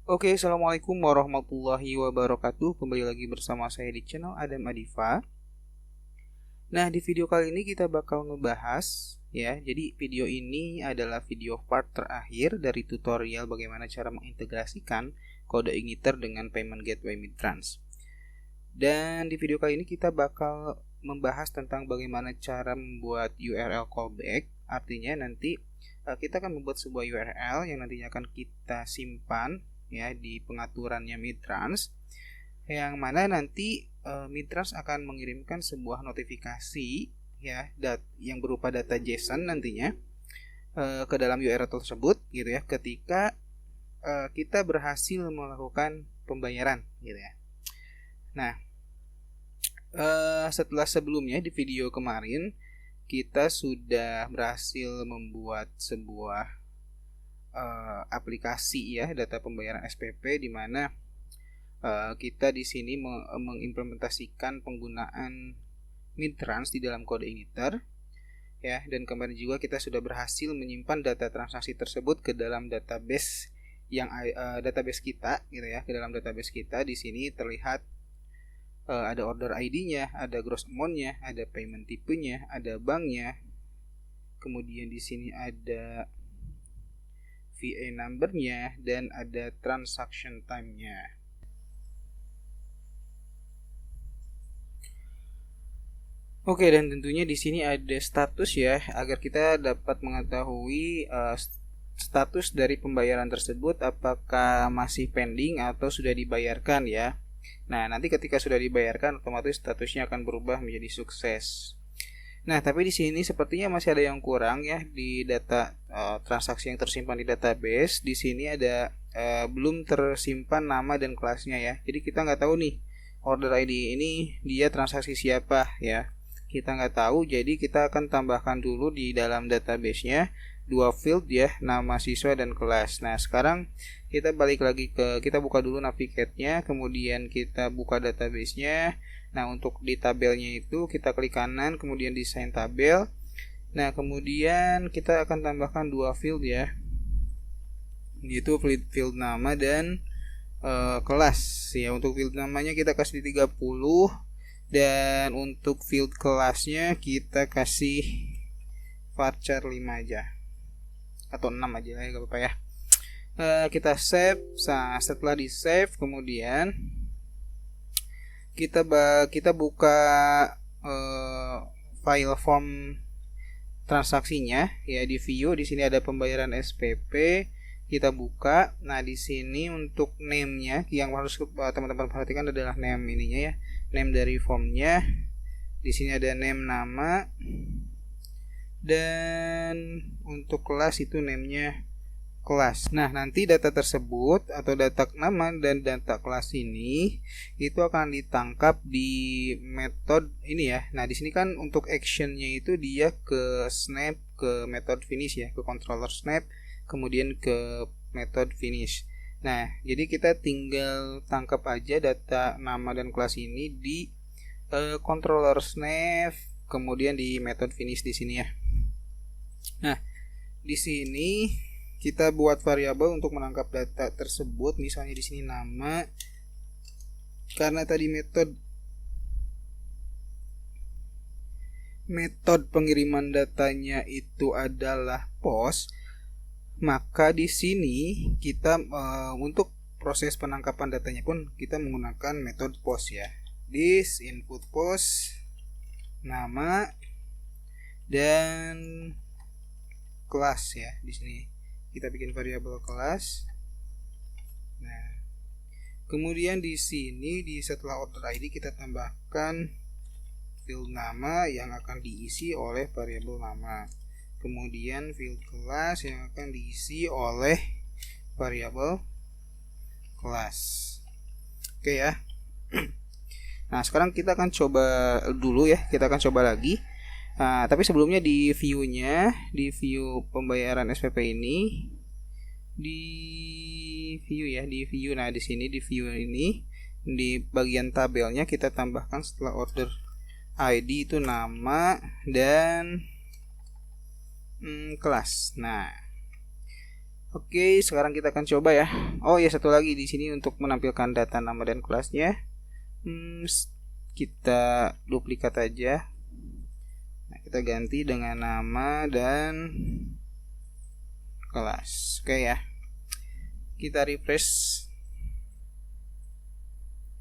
Oke, assalamualaikum warahmatullahi wabarakatuh. Kembali lagi bersama saya di channel Adam Adifa. Nah, di video kali ini kita bakal ngebahas ya. Jadi video ini adalah video part terakhir dari tutorial bagaimana cara mengintegrasikan kode igniter dengan payment gateway Midtrans. Dan di video kali ini kita bakal membahas tentang bagaimana cara membuat URL callback. Artinya nanti kita akan membuat sebuah URL yang nantinya akan kita simpan ya di pengaturannya Midtrans, yang mana nanti Midtrans akan mengirimkan sebuah notifikasi ya yang berupa data JSON nantinya ke dalam URL tersebut gitu ya, ketika kita berhasil melakukan pembayaran gitu ya. Nah, setelah sebelumnya di video kemarin kita sudah berhasil membuat sebuah aplikasi ya data pembayaran SPP, di mana kita di sini mengimplementasikan penggunaan Midtrans di dalam kode igniter ya, dan kemarin juga kita sudah berhasil menyimpan data transaksi tersebut ke dalam database yang database kita gitu ya. Ke dalam database kita di sini terlihat ada order ID-nya, ada gross amount-nya, ada payment tipenya, ada banknya. Kemudian di sini ada VA number-nya dan ada transaction time-nya. Oke, dan tentunya di sini ada status ya, agar kita dapat mengetahui status dari pembayaran tersebut, apakah masih pending atau sudah dibayarkan ya. Nah, nanti ketika sudah dibayarkan otomatis statusnya akan berubah menjadi sukses. Nah, tapi di sini sepertinya masih ada yang kurang ya di data transaksi yang tersimpan di database. Di sini ada belum tersimpan nama dan kelasnya ya. Jadi kita nggak tahu nih order ID ini dia transaksi siapa ya. Kita nggak tahu, jadi kita akan tambahkan dulu di dalam database-nya dua field ya, nama siswa dan kelas. Nah, sekarang kita balik lagi kita buka dulu Navigate-nya, kemudian kita buka database-nya. Nah, untuk di tabelnya itu kita klik kanan, kemudian desain tabel. Nah, kemudian kita akan tambahkan dua field ya, yaitu field nama dan kelas ya. Untuk field namanya kita kasih 30, dan untuk field kelasnya kita kasih varchar 5 aja atau 6 aja ya, gak apa-apa ya. Kita save. Nah, setelah di save kemudian kita buka file form transaksinya ya di view. Di sini ada pembayaran SPP, kita buka. Nah, di sini untuk name-nya yang harus teman-teman perhatikan adalah name ininya ya, name dari formnya. Di sini ada name nama, dan untuk kelas itu name-nya kelas. Nah, nanti data tersebut atau data nama dan data kelas ini itu akan ditangkap di method ini ya. Nah, di sini kan untuk action-nya itu dia ke snap, ke method finish ya, ke controller snap, kemudian ke method finish. Nah, jadi kita tinggal tangkap aja data nama dan kelas ini di controller snap, kemudian di method finish di sini ya. Nah, di sini kita buat variabel untuk menangkap data tersebut. Misalnya di sini nama, karena tadi metode pengiriman datanya itu adalah post, maka di sini kita untuk proses penangkapan datanya pun kita menggunakan metode post ya. This input post nama dan kelas ya. Di sini kita bikin variabel kelas. Nah, kemudian di sini setelah order ID kita tambahkan field nama yang akan diisi oleh variabel nama. Kemudian field kelas yang akan diisi oleh variabel kelas. Oke ya. Nah, sekarang kita akan coba dulu ya. Kita akan coba lagi. Nah, tapi sebelumnya di view-nya, di view pembayaran SPP ini, di view ya, di view. Nah, di sini di view ini di bagian tabelnya kita tambahkan setelah order ID itu nama dan kelas. Nah, Oke, sekarang kita akan coba ya. Oh ya, satu lagi di sini untuk menampilkan data nama dan kelasnya. Kita duplikat aja. Nah, kita ganti dengan nama dan kelas. Oke ya. Kita refresh.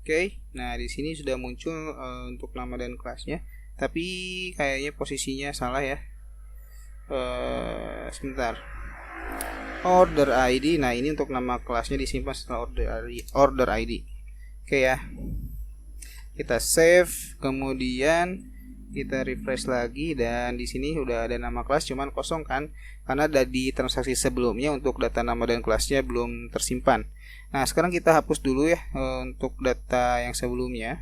Oke. Nah, di sini sudah muncul untuk nama dan kelasnya. Tapi kayaknya posisinya salah ya. Sebentar. Order ID. Nah, ini untuk nama kelasnya disimpan setelah order ID. Oke ya. Kita save, kemudian kita refresh lagi, dan di sini udah ada nama kelas cuman kosong kan, karena di transaksi sebelumnya untuk data nama dan kelasnya belum tersimpan. Nah, sekarang kita hapus dulu ya untuk data yang sebelumnya.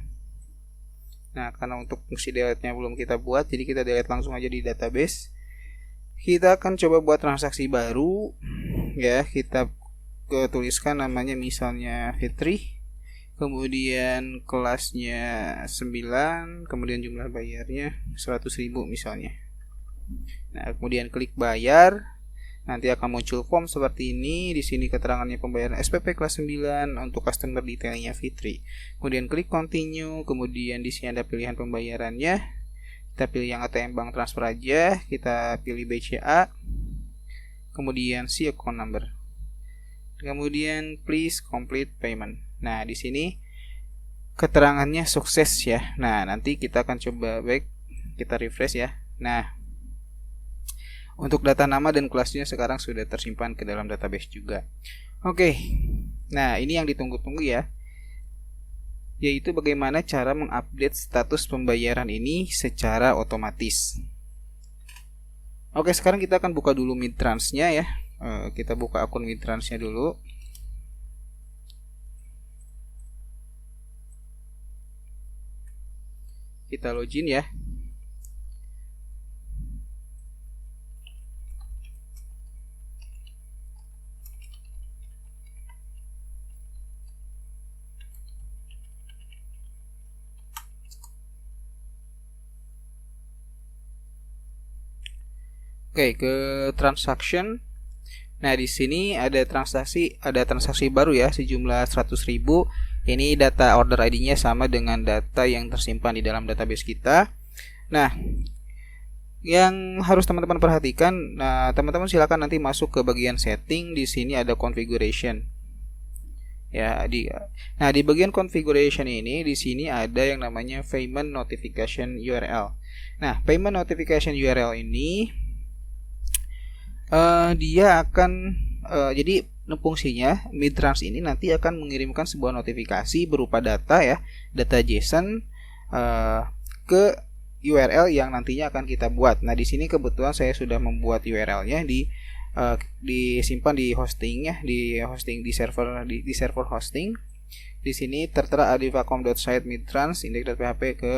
Nah, karena untuk fungsi delete-nya belum kita buat, jadi kita delete langsung aja di database. Kita akan coba buat transaksi baru ya. Kita tuliskan namanya misalnya Fitri, kemudian kelasnya 9, kemudian jumlah bayarnya 100.000 misalnya. Nah, kemudian klik bayar. Nanti akan muncul form seperti ini. Di sini keterangannya pembayaran SPP kelas 9 untuk customer detailnya Fitri. Kemudian klik continue, kemudian di sini ada pilihan pembayarannya. Kita pilih yang ATM bank transfer aja, kita pilih BCA. Kemudian see account number. Kemudian please complete payment. Nah, di sini keterangannya sukses ya. Nah, nanti kita akan coba back, kita refresh ya. Nah, untuk data nama dan kelasnya sekarang sudah tersimpan ke dalam database juga. Oke. Nah, ini yang ditunggu-tunggu ya, yaitu bagaimana cara mengupdate status pembayaran ini secara otomatis. Oke, sekarang kita akan buka dulu Midtrans-nya ya. Kita buka akun Midtrans-nya dulu. Kita login ya. Oke, ke transaction. Nah, di sini ada transaksi baru ya, sejumlah 100.000. Ini data order ID-nya sama dengan data yang tersimpan di dalam database kita. Nah, yang harus teman-teman perhatikan, nah teman-teman silakan nanti masuk ke bagian setting. Di sini ada configuration. Ya, di bagian configuration ini di sini ada yang namanya payment notification URL. Nah, payment notification URL ini dia akan jadi fungsinya Midtrans ini nanti akan mengirimkan sebuah notifikasi berupa data ya, data JSON ke URL yang nantinya akan kita buat. Nah, di sini kebetulan saya sudah membuat URL-nya disimpan di hostingnya, di server hosting. Di sini tertera adivacom.site midtrans index.php ke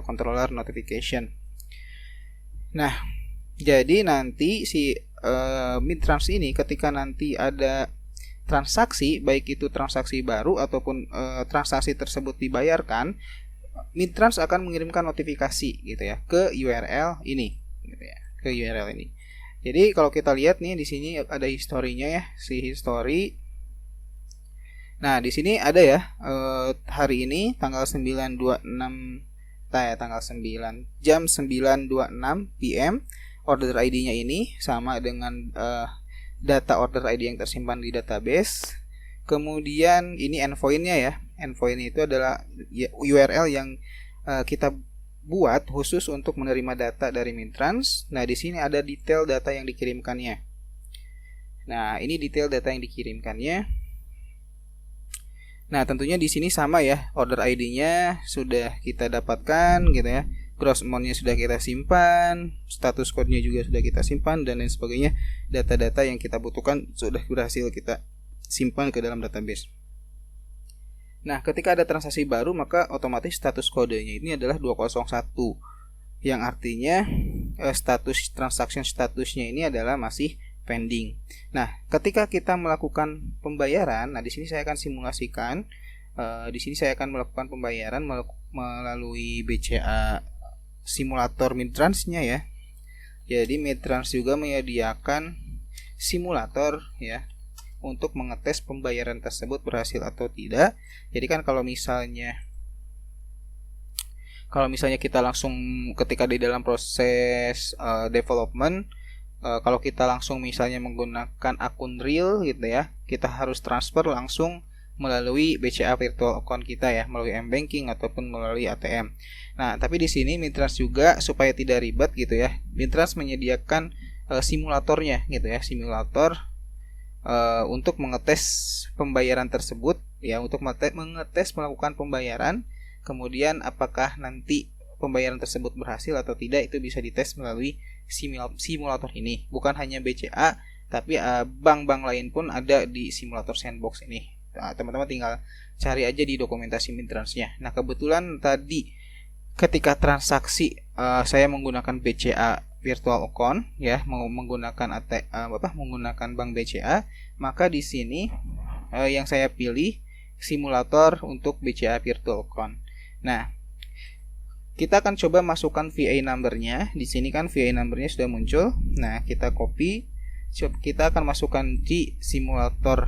controller notification. Nah, jadi nanti si Midtrans ini ketika nanti ada transaksi, baik itu transaksi baru ataupun transaksi tersebut dibayarkan, Midtrans akan mengirimkan notifikasi gitu ya ke URL ini gitu ya, ke URL ini. Jadi kalau kita lihat nih di sini ada historinya ya, si history. Nah, di sini ada ya hari ini tanggal 9.26 tanggal 9 jam 9.26 PM. Order ID-nya ini sama dengan data order ID yang tersimpan di database. Kemudian ini endpoint-nya ya. Endpoint itu adalah URL yang kita buat khusus untuk menerima data dari Midtrans. Nah, di sini ada detail data yang dikirimkannya. Nah, ini detail data yang dikirimkannya. Nah, tentunya di sini sama ya. Order ID-nya sudah kita dapatkan gitu ya. Gross amount-nya sudah kita simpan, status code-nya juga sudah kita simpan, dan lain sebagainya. Data-data yang kita butuhkan sudah berhasil kita simpan ke dalam database. Nah, ketika ada transaksi baru, maka otomatis status kodenya ini adalah 201, yang artinya status transaction statusnya ini adalah masih pending. Nah, ketika kita melakukan pembayaran, nah di sini saya akan simulasikan. Di sini saya akan melakukan pembayaran melalui BCA simulator Midtrans-nya ya. Jadi Midtrans juga menyediakan simulator ya. untuk mengetes pembayaran tersebut berhasil atau tidak. Jadi kan kalau misalnya kita langsung ketika di dalam proses development, kalau kita langsung misalnya menggunakan akun real gitu ya, kita harus transfer langsung melalui BCA virtual account kita ya, melalui M-banking ataupun melalui ATM. Nah, tapi di sini Mitrans juga supaya tidak ribet gitu ya, Mitrans menyediakan simulatornya gitu ya, simulator untuk mengetes pembayaran tersebut ya, untuk mengetes melakukan pembayaran, kemudian apakah nanti pembayaran tersebut berhasil atau tidak, itu bisa dites melalui simulator ini. Bukan hanya BCA, tapi bank-bank lain pun ada di simulator sandbox ini. Nah, teman-teman tinggal cari aja di dokumentasi Mitransnya. Nah, kebetulan tadi ketika transaksi saya menggunakan BCA virtual account ya, menggunakan menggunakan bank BCA, maka di sini yang saya pilih simulator untuk BCA virtual account. Nah, kita akan coba masukkan VA number-nya. Di sini kan VA number-nya sudah muncul. Nah, kita copy. Kita akan masukkan di simulator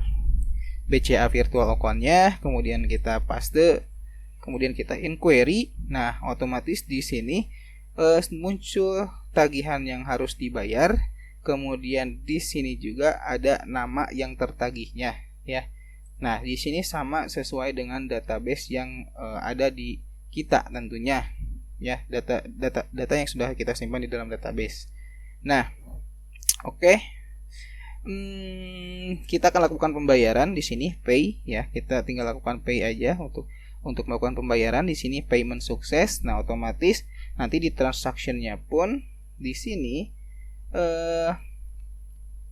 BCA virtual account-nya, kemudian kita paste, kemudian kita inquiry. Nah, otomatis di sini muncul tagihan yang harus dibayar. Kemudian di sini juga ada nama yang tertagihnya ya. Nah, di sini sama sesuai dengan database yang ada di kita tentunya ya, data yang sudah kita simpan di dalam database. Nah, oke. Kita akan lakukan pembayaran di sini pay ya. Kita tinggal lakukan pay aja untuk melakukan pembayaran. Di sini payment sukses. Nah, otomatis nanti di transaction-nya pun di sini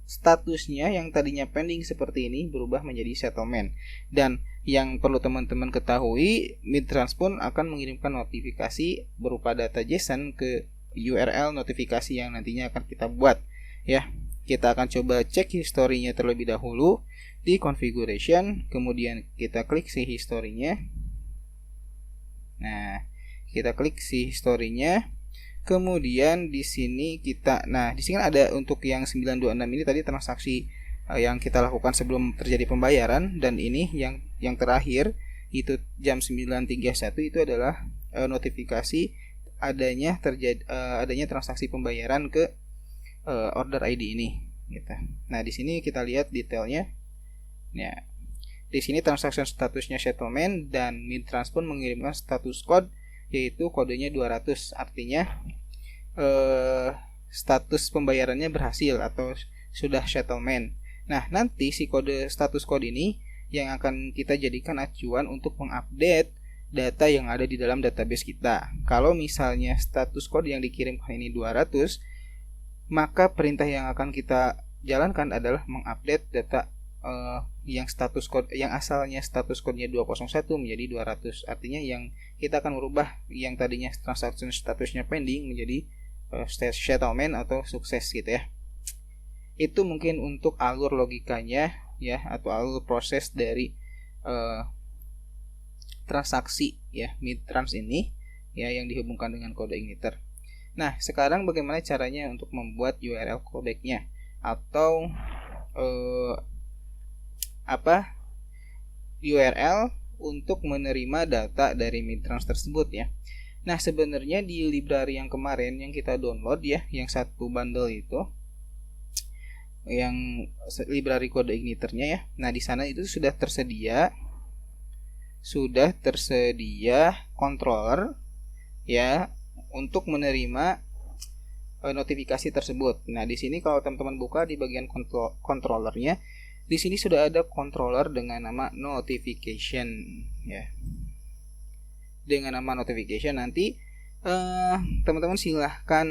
statusnya yang tadinya pending seperti ini berubah menjadi settlement. Dan yang perlu teman-teman ketahui, Mitrans pun akan mengirimkan notifikasi berupa data JSON ke URL notifikasi yang nantinya akan kita buat ya. Kita akan coba cek historinya terlebih dahulu di configuration, kemudian kita klik si historinya. Nah, kita klik si historinya. Kemudian di sini di sini ada untuk yang 926 ini tadi transaksi yang kita lakukan sebelum terjadi pembayaran, dan ini yang terakhir itu jam 9.31 itu adalah notifikasi adanya transaksi pembayaran ke order ID ini gitu. Nah, di sini kita lihat detailnya. Ya. Di sini transaction statusnya settlement dan Mitrans pun mengirimkan status code yaitu kodenya 200, artinya status pembayarannya berhasil atau sudah settlement. Nah, nanti si status code ini yang akan kita jadikan acuan untuk mengupdate data yang ada di dalam database kita. Kalau misalnya status code yang dikirimkan ini 200, maka perintah yang akan kita jalankan adalah mengupdate data yang status code yang asalnya status code-nya 201 menjadi 200. Artinya yang kita akan merubah yang tadinya transaction statusnya pending menjadi settlement atau sukses gitu ya. Itu mungkin untuk alur logikanya ya, atau alur proses dari transaksi ya Mitrans ini ya, yang dihubungkan dengan kode igniter. Nah, sekarang bagaimana caranya untuk membuat URL codec-nya atau URL untuk menerima data dari Mitrans tersebut ya. Nah, sebenarnya di library yang kemarin yang kita download ya, yang satu bundle itu, yang library kode igniternya ya. Nah, di sana itu sudah tersedia controller ya untuk menerima notifikasi tersebut. Nah, di sini kalau teman-teman buka di bagian controllernya, di sini sudah ada controller dengan nama notification ya. Dengan nama notification nanti teman-teman silahkan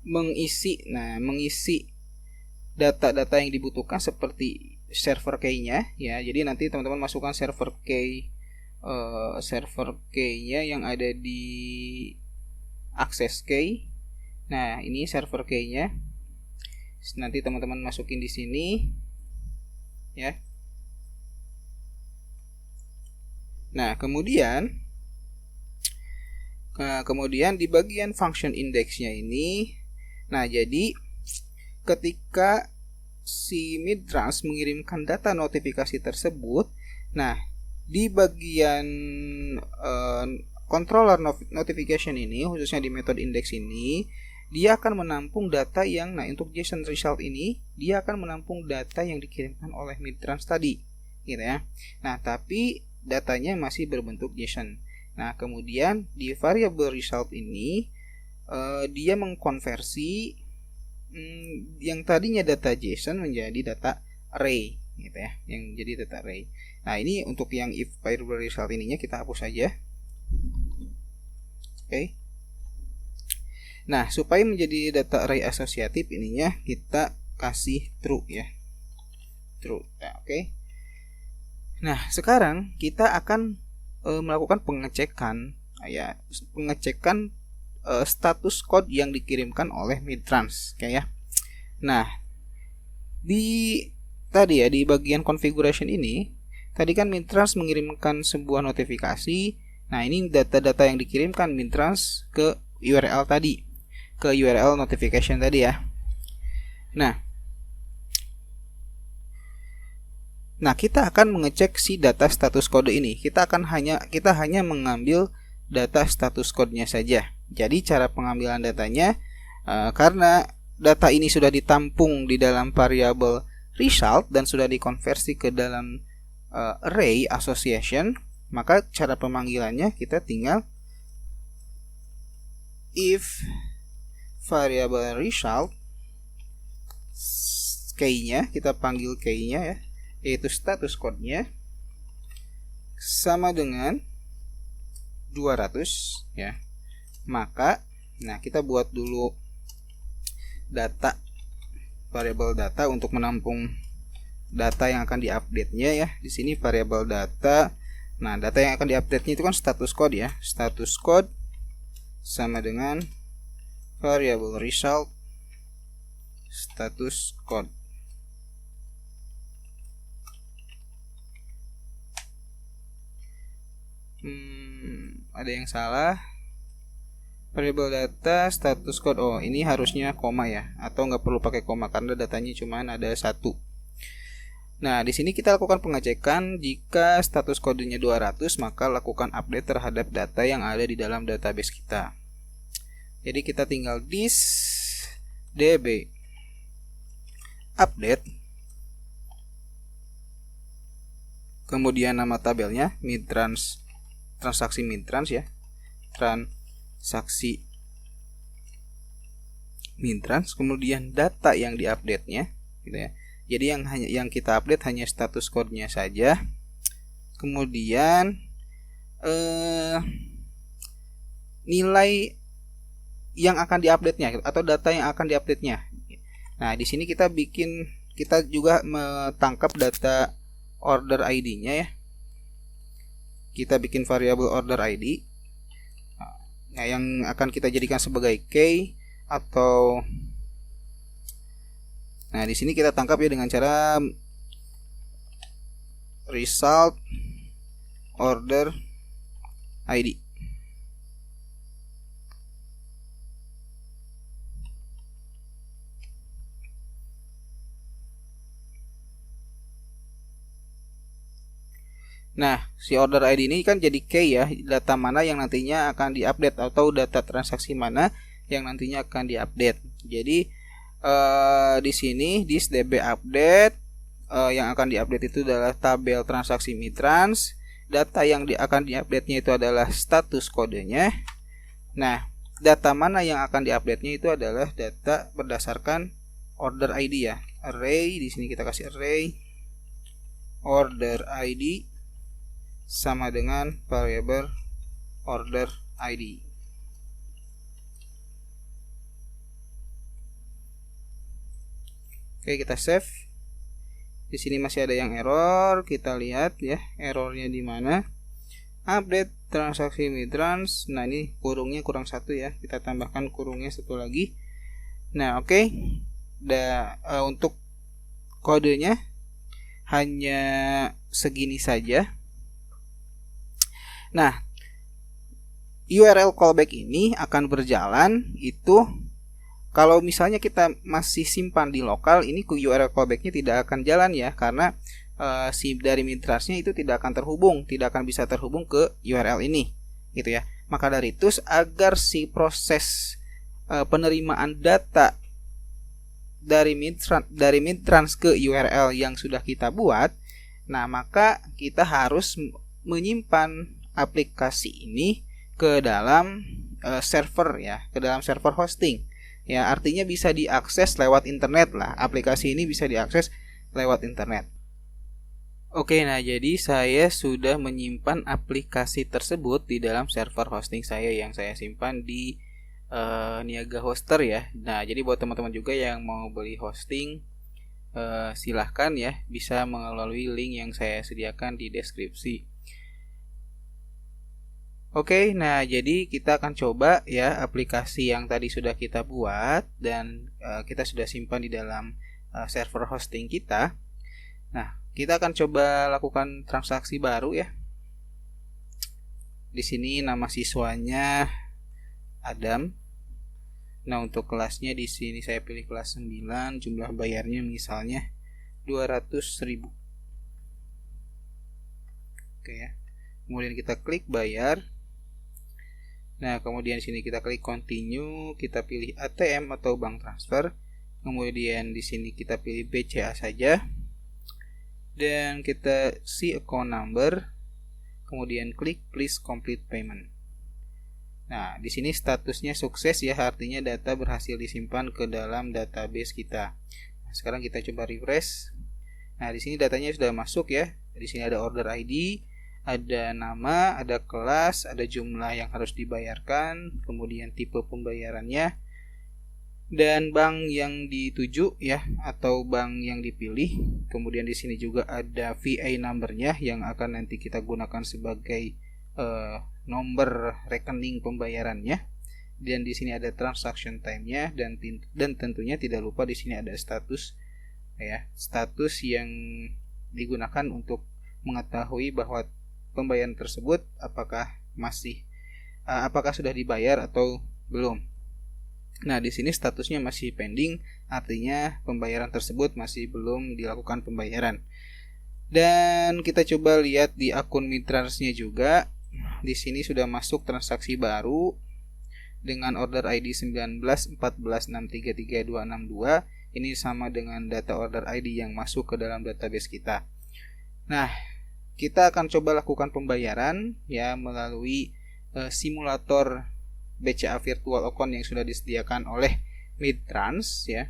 mengisi data-data yang dibutuhkan seperti server key-nya ya. Jadi nanti teman-teman masukkan server key-nya yang ada di access key. Nah, ini server key-nya. Nanti teman-teman masukin di sini ya. Nah, kemudian di bagian function index-nya ini, nah jadi ketika si Midtrans mengirimkan data notifikasi tersebut, nah di bagian controller notification ini, khususnya di metode index ini, dia akan menampung data yang, nah untuk JSON result ini, dia akan menampung data yang dikirimkan oleh Midtrans tadi, gitu ya. Nah, tapi datanya masih berbentuk JSON. Nah, kemudian di variable result ini, dia mengkonversi yang tadinya data JSON menjadi data array, gitu ya, yang jadi data array. Nah, ini untuk yang if variable result ininya kita hapus saja. Oke. Nah, supaya menjadi data array asosiatif ininya kita kasih true ya. True. Nah, oke. Nah, sekarang kita akan melakukan pengecekan status code yang dikirimkan oleh Midtrans, oke ya. Nah, di bagian configuration ini, tadi kan Midtrans mengirimkan sebuah notifikasi. Nah, ini data-data yang dikirimkan Midtrans ke URL tadi, ke URL notification tadi ya. Nah, kita akan mengecek si data status kode ini. Kita hanya mengambil data status code-nya saja. Jadi cara pengambilan datanya, karena data ini sudah ditampung di dalam variable result dan sudah dikonversi ke dalam array association, maka cara pemanggilannya kita tinggal if variable result key-nya, kita panggil key-nya ya, yaitu status code-nya sama dengan 200 ya. Maka kita buat dulu variable data untuk menampung data yang akan diupdate-nya ya. Di sini variable data. Nah, data yang akan diupdate-nya itu kan status code ya. Status code sama dengan variable result status code. Ada yang salah. Variable data status code, ini harusnya koma ya, atau nggak perlu pakai koma karena datanya cuma ada 1. Nah, di sini kita lakukan pengecekan. Jika status kodenya 200, maka lakukan update terhadap data yang ada di dalam database kita. Jadi kita tinggal this db update, kemudian nama tabelnya Midtrans, transaksi Midtrans ya, transaksi Midtrans, kemudian data yang diupdate-nya gitu ya. Jadi yang kita update hanya status code-nya saja. Kemudian nilai yang akan diupdate-nya atau data yang akan diupdate-nya. Nah, di sini kita juga menangkap data order ID-nya ya. Kita bikin variabel order ID. Nah, yang akan kita jadikan sebagai key atau di sini kita tangkap ya dengan cara result order ID. Nah, si order ID ini kan jadi key ya, data mana yang nantinya akan diupdate atau data transaksi mana yang nantinya akan diupdate. Jadi di sini this db update, yang akan diupdate itu adalah tabel transaksi Midtrans. Data yang akan diupdate-nya itu adalah status kodenya. Nah, data mana yang akan diupdate-nya itu adalah data berdasarkan order ID ya. Array, di sini kita kasih array order ID sama dengan variable order ID. Oke, kita save. Di sini masih ada yang error, kita lihat ya errornya di mana. Update transaksi Midtrans. Nah, ini kurungnya kurang 1 ya. Kita tambahkan kurungnya 1 lagi. Nah, oke. Untuk kodenya hanya segini saja. Nah, URL callback ini akan berjalan itu Kalau misalnya kita masih simpan di lokal, ini URL callback-nya tidak akan jalan ya, karena si dari mitrasnya itu tidak akan terhubung, tidak akan bisa terhubung ke URL ini, gitu ya. Maka dari itu, agar si proses penerimaan data dari mitrans ke URL yang sudah kita buat, nah maka kita harus menyimpan aplikasi ini ke dalam server ya, ke dalam server hosting. Ya, artinya bisa diakses lewat internet lah. Aplikasi ini bisa diakses lewat internet. Oke, nah jadi saya sudah menyimpan aplikasi tersebut di dalam server hosting saya yang saya simpan di Niaga Hoster ya. Nah, jadi buat teman-teman juga yang mau beli hosting, silahkan ya, bisa melalui link yang saya sediakan di deskripsi. Oke, nah jadi kita akan coba ya aplikasi yang tadi sudah kita buat dan kita sudah simpan di dalam server hosting kita. Nah, kita akan coba lakukan transaksi baru ya. Di sini nama siswanya Adam. Nah, untuk kelasnya di sini saya pilih kelas 9, jumlah bayarnya misalnya 200.000. Oke ya. Kemudian kita klik bayar. Nah, kemudian di sini kita klik continue, kita pilih ATM atau bank transfer. Kemudian di sini kita pilih BCA saja. Dan kita see account number. Kemudian klik please complete payment. Nah, di sini statusnya sukses ya, artinya data berhasil disimpan ke dalam database kita. Nah, sekarang kita coba refresh. Nah, di sini datanya sudah masuk ya. Di sini ada order ID, ada nama, ada kelas, ada jumlah yang harus dibayarkan, kemudian tipe pembayarannya, dan bank yang dituju ya, atau bank yang dipilih. Kemudian di sini juga ada VA number-nya yang akan nanti kita gunakan sebagai nomor rekening pembayarannya. Dan di sini ada transaction time-nya dan tentunya tidak lupa di sini ada status ya, status yang digunakan untuk mengetahui bahwa pembayaran tersebut apakah sudah dibayar atau belum. Nah, di sini statusnya masih pending, artinya pembayaran tersebut masih belum dilakukan pembayaran. Dan kita coba lihat di akun mitrasnya juga. Di sini sudah masuk transaksi baru dengan order ID 1914633262. Ini sama dengan data order ID yang masuk ke dalam database kita. Nah, kita akan coba lakukan pembayaran ya melalui simulator BCA virtual account yang sudah disediakan oleh Mitrans ya.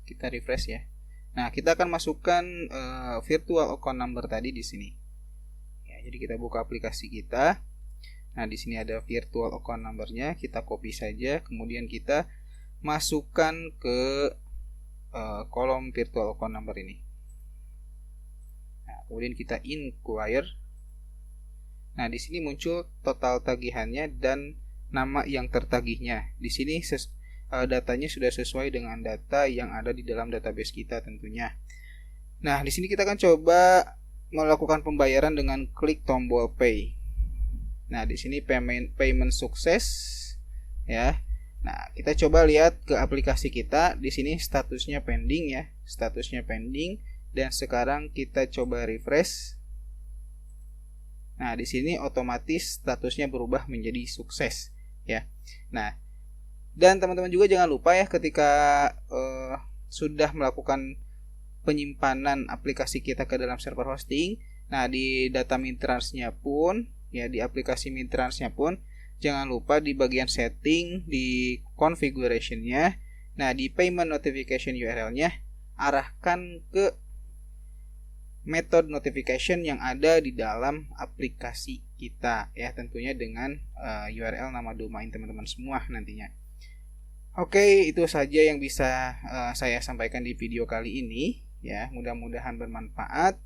Kita refresh ya. Nah, kita akan masukkan virtual account number tadi di sini. Ya, jadi kita buka aplikasi kita. Nah, di sini ada virtual account number-nya, kita copy saja, kemudian kita masukkan ke kolom virtual account number ini. Nah, kemudian kita inquire. Nah, di sini muncul total tagihannya dan nama yang tertagihnya. Di sini datanya sudah sesuai dengan data yang ada di dalam database kita tentunya. Nah, di sini kita akan coba melakukan pembayaran dengan klik tombol pay. Nah, di sini payment sukses ya. Nah, kita coba lihat ke aplikasi kita. Di sini statusnya pending ya, statusnya pending. Dan sekarang kita coba refresh. Nah, di sini otomatis statusnya berubah menjadi sukses ya. Nah, dan teman-teman juga jangan lupa ya ketika sudah melakukan penyimpanan aplikasi kita ke dalam server hosting. Nah, di data Mitransnya pun ya, di aplikasi Mitransnya pun jangan lupa di bagian setting, di configuration-nya, nah di payment notification URL-nya arahkan ke method notification yang ada di dalam aplikasi kita ya, tentunya dengan URL nama domain teman-teman semua nantinya. Oke, itu saja yang bisa saya sampaikan di video kali ini ya. Mudah-mudahan bermanfaat.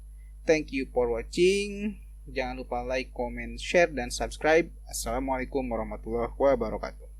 Thank you for watching. Jangan lupa like, comment, share, dan subscribe. Assalamualaikum warahmatullahi wabarakatuh.